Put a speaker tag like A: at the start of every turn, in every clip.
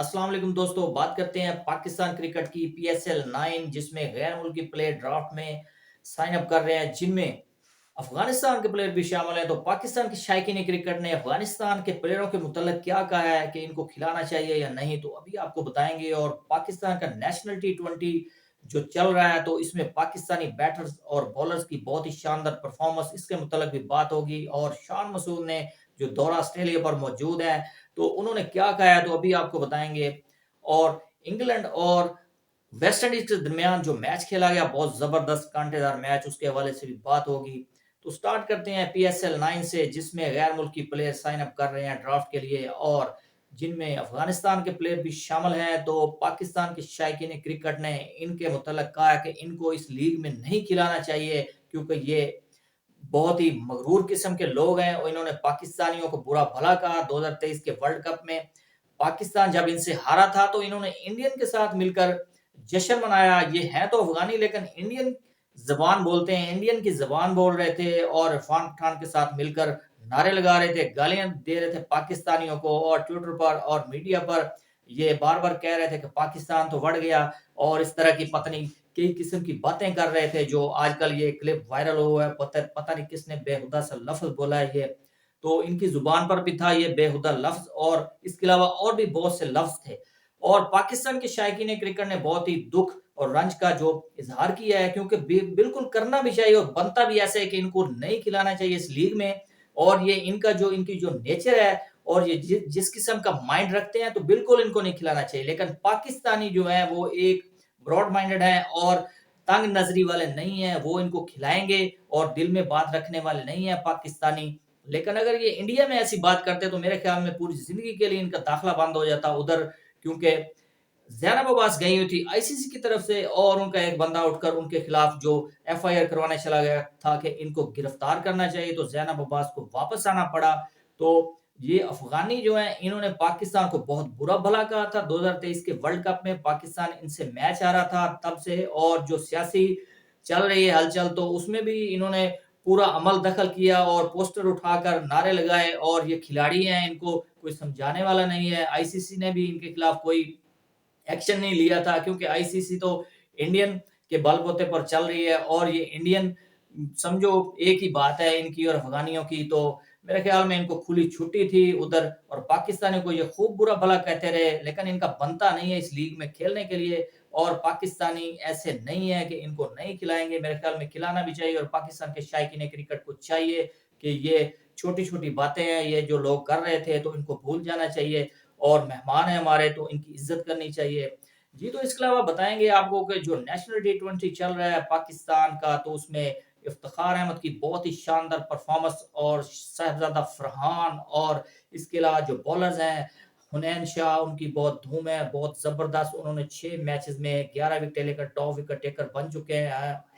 A: अस्सलाम वालेकुम दोस्तों, बात करते हैं पाकिस्तान क्रिकेट की पीएसएल 9 जिसमें गैर मुल्की प्लेयर ड्राफ्ट में साइन अप कर रहे हैं, जिनमें अफगानिस्तान के प्लेयर भी शामिल हैं। तो पाकिस्तान की शायकीन क्रिकेट ने अफगानिस्तान के प्लेयरों के मुतल्लिक क्या कहा है कि इनको खिलाना चाहिए या नहीं, तो अभी आपको बताएंगे। और पाकिस्तान का नेशनल टी20 जो चल रहा है, तो इसमें पाकिस्तानी बैटर्स और बॉलर्स की बहुत ही शानदार परफॉर्मेंस, इसके मुतल्लिक भी बात होगी। और शान मसूद ने जो दौरा ऑस्ट्रेलिया पर मौजूद है, तो उन्होंने क्या कहा है, तो अभी आपको बताएंगे। और इंग्लैंड और वेस्ट इंडीज के दरमियान जो मैच खेला गया, बहुत जबरदस्त कांटेदार मैच, उसके हवाले से भी बात होगी। तो स्टार्ट करते हैं पीएसएल 9 से, जिसमें गैर मुल्की प्लेयर साइन अप कर रहे हैं ड्राफ्ट के लिए, और जिनमें अफगानिस्तान के प्लेयर भी शामिल हैं। तो पाकिस्तान के शायकीन क्रिकेट ने इनके मुतल्लिक कहा है कि इनको इस लीग में नहीं खिलाना चाहिए, क्योंकि ये बहुत ही मगरूर किस्म के लोग हैं और इन्होंने पाकिस्तानियों को बुरा भला कहा। 2023 के वर्ल्ड कप में पाकिस्तान जब इनसे हारा था, तो इन्होंने इंडियन के साथ मिलकर जश्न मनाया। ये है तो अफगानी, लेकिन इंडियन जबान बोलते हैं, इंडियन की जबान बोल रहे थे और इरफान खान के साथ मिलकर नारे लगा रहे थे, गालियां दे रहे थे पाकिस्तानियों को। और ट्विटर पर और मीडिया पर ये बार बार कह रहे थे कि पाकिस्तान तो बढ़ गया, और इस तरह की पत्नी कई किस्म की बातें कर रहे थे। जो आजकल ये क्लिप वायरल हुआ है, पता नहीं किसने बेहुदा सा लफ्ज बोला है ये, तो इनकी जुबान पर भी था ये बेहुदा लफ्ज, और इसके अलावा और भी बहुत से लफ्ज थे। और पाकिस्तान के शायकीन क्रिकेट ने बहुत ही दुख और रंज का जो इजहार किया है, क्योंकि बिल्कुल करना भी चाहिए और बनता भी ऐसे है कि इनको नहीं खिलाना चाहिए इस लीग में। और ये इनकी जो नेचर है, और ये जिस किस्म का माइंड रखते हैं, तो बिल्कुल इनको नहीं खिलाना चाहिए। लेकिन पाकिस्तानी जो है वो एक ब्रॉड माइंडेड है और तंग नजरी वाले नहीं है, वो इनको खिलाएंगे और दिल में बात रखने वाले नहीं है पाकिस्तानी। लेकिन अगर ये इंडिया में ऐसी बात करते, तो मेरे ख्याल में पूरी जिंदगी के लिए इनका दाखला बंद हो जाता उधर, क्योंकि जैनब अब्बास गई हुई थी आईसीसी की तरफ से, और उनका एक बंदा उठकर उनके खिलाफ जो एफआईआर करवाने चला गया था कि इनको गिरफ्तार करना चाहिए, तो जैनब अब्बास को वापस आना पड़ा। तो ये अफगानी जो है, इन्होंने पाकिस्तान को बहुत बुरा भला कहा था। 2023 के वर्ल्ड कप में पाकिस्तान इनसे मैच आ रहा था तब से, और जो सियासी चल रही है हलचल, तो उसमें भी इन्होंने पूरा अमल दखल किया और पोस्टर उठाकर नारे लगाए। और ये खिलाड़ी हैं, इनको कोई समझाने वाला नहीं है। आईसीसी ने भी इनके खिलाफ कोई एक्शन नहीं लिया था, क्योंकि आईसीसी तो इंडियन के बलबूते पर चल रही है, और ये इंडियन समझो एक ही बात है इनकी और अफगानियों की। तो मेरे ख्याल में इनको खुली छुट्टी थी उधर, और पाकिस्तानियों को ये खूब बुरा भला कहते रहे, लेकिन इनका बनता नहीं है इस लीग में खेलने के लिए। और पाकिस्तानी ऐसे नहीं है कि इनको नहीं खिलाएंगे, मेरे ख्याल में खिलाना भी चाहिए। और पाकिस्तान के शायकीन क्रिकेट को चाहिए कि ये छोटी छोटी बातें हैं, ये जो लोग कर रहे थे, तो इनको भूल जाना चाहिए। और मेहमान है हमारे, तो इनकी इज्जत करनी चाहिए। जी, तो इसके अलावा बताएंगे आपको कि जो नेशनल टी20 चल रहा है पाकिस्तान का, तो उसमें इफ्तिखार अहमद की बहुत ही शानदार परफॉर्मेंस, और साहिबजादा फरहान, और इसके अलावा जो बॉलर्स हैं हुनैन शाह, उनकी बहुत धूम है, बहुत जबरदस्त। उन्होंने 6 मैचेस में 11 विकेट लेकर टॉप विकेट टेकर बन चुके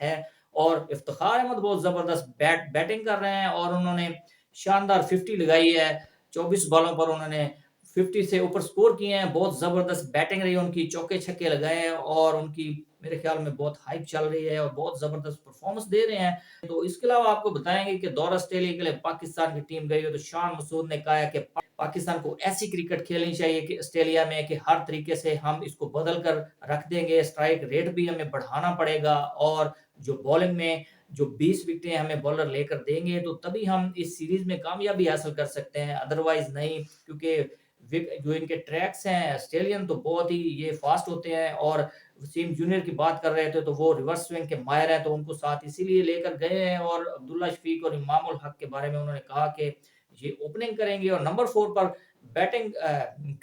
A: हैं। और इफ्तिखार अहमद बहुत जबरदस्त बैटिंग कर रहे हैं, और उन्होंने शानदार 50 लगाई है। 24 बॉलों पर उन्होंने 50 से ऊपर स्कोर किए हैं। बहुत जबरदस्त बैटिंग रही उनकी, चौके छक्के लगाए हैं, और उनकी मेरे ख्याल में बहुत हाइप चल रही है और बहुत जबरदस्त परफॉर्मेंस दे रहे हैं। तो इसके अलावा आपको बताएंगे कि दौरा ऑस्ट्रेलिया के लिए पाकिस्तान की टीम गई है, तो शान मसूद ने कहा है कि पाकिस्तान को ऐसी क्रिकेट खेलनी चाहिए कि ऑस्ट्रेलिया में कि हर तरीके से हम इसको बदल कर रख देंगे, स्ट्राइक रेट भी हमें बढ़ाना पड़ेगा, और जो बॉलिंग में जो 20 विकेटें हमें बॉलर लेकर देंगे, तो तभी हम इस सीरीज में कामयाबी हासिल कर सकते हैं, अदरवाइज नहीं। क्योंकि जो इनके ट्रैक्स हैं ऑस्ट्रेलियन, तो बहुत ही ये फास्ट होते हैं। और वसीम जूनियर की बात कर रहे थे, तो वो रिवर्स स्विंग के माहिर हैं, तो उनको साथ इसीलिए लेकर गए हैं। और अब्दुल्ला शफीक और इमामुल हक के बारे में उन्होंने कहा कि ये ओपनिंग करेंगे, और नंबर 4 पर बैटिंग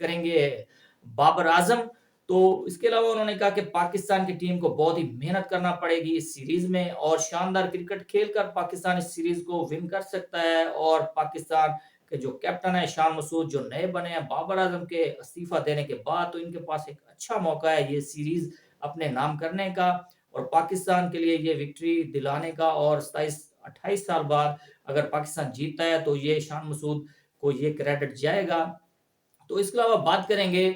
A: करेंगे बाबर आजम। तो इसके अलावा उन्होंने कहा कि पाकिस्तान की टीम को बहुत ही मेहनत करना पड़ेगी इस सीरीज में, और शानदार क्रिकेट खेलकर पाकिस्तान इस सीरीज को विन कर सकता है। और पाकिस्तान के जो कैप्टन है शान मसूद, जो नए बने हैं बाबर आजम के इस्तीफा देने के बाद, तो इनके पास एक अच्छा मौका है ये सीरीज अपने नाम करने का, और पाकिस्तान के लिए ये विक्ट्री दिलाने का। और 27-28 साल बाद अगर पाकिस्तान जीतता है, तो ये शान मसूद को ये क्रेडिट जाएगा। तो इसके अलावा बात करेंगे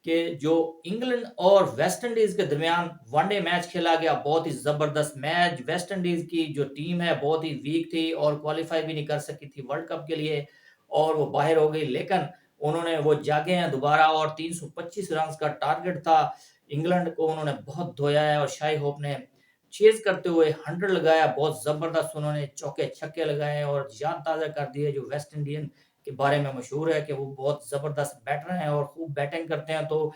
A: कि जो इंग्लैंड और वेस्ट इंडीज के दरमियान वनडे मैच खेला गया, बहुत ही जबरदस्त मैच। वेस्ट इंडीज की जो टीम है बहुत ही वीक थी और क्वालिफाई भी नहीं कर सकी थी वर्ल्ड कप के लिए, और वो बाहर हो गई। लेकिन انہوں نے وہ جاگے ہیں دوبارہ اور 325 رنز کا ٹارگٹ تھا، انگلینڈ کو انہوں نے بہت دھویا ہے اور شائی ہوپ نے چیز کرتے ہوئے 100 لگایا، بہت زبردست انہوں نے چوکے چھکے لگائے اور یاد تازہ کر دیے جو ویسٹ انڈین کے بارے میں مشہور ہے کہ وہ بہت زبردست بیٹر ہیں اور خوب بیٹنگ کرتے ہیں۔ تو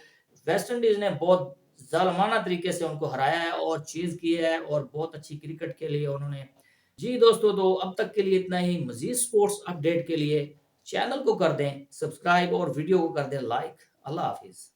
A: ویسٹ انڈیز نے بہت ظالمانہ طریقے سے ان کو ہرایا ہے اور چیز کی ہے اور بہت اچھی کرکٹ کھیلی ہے انہوں نے۔ جی دوستو، تو اب تک کے لیے اتنا ہی۔ مزید سپورٹس اپڈیٹ کے لیے چینل کو کر دیں سبسکرائب اور ویڈیو کو کر دیں لائک۔ اللہ حافظ۔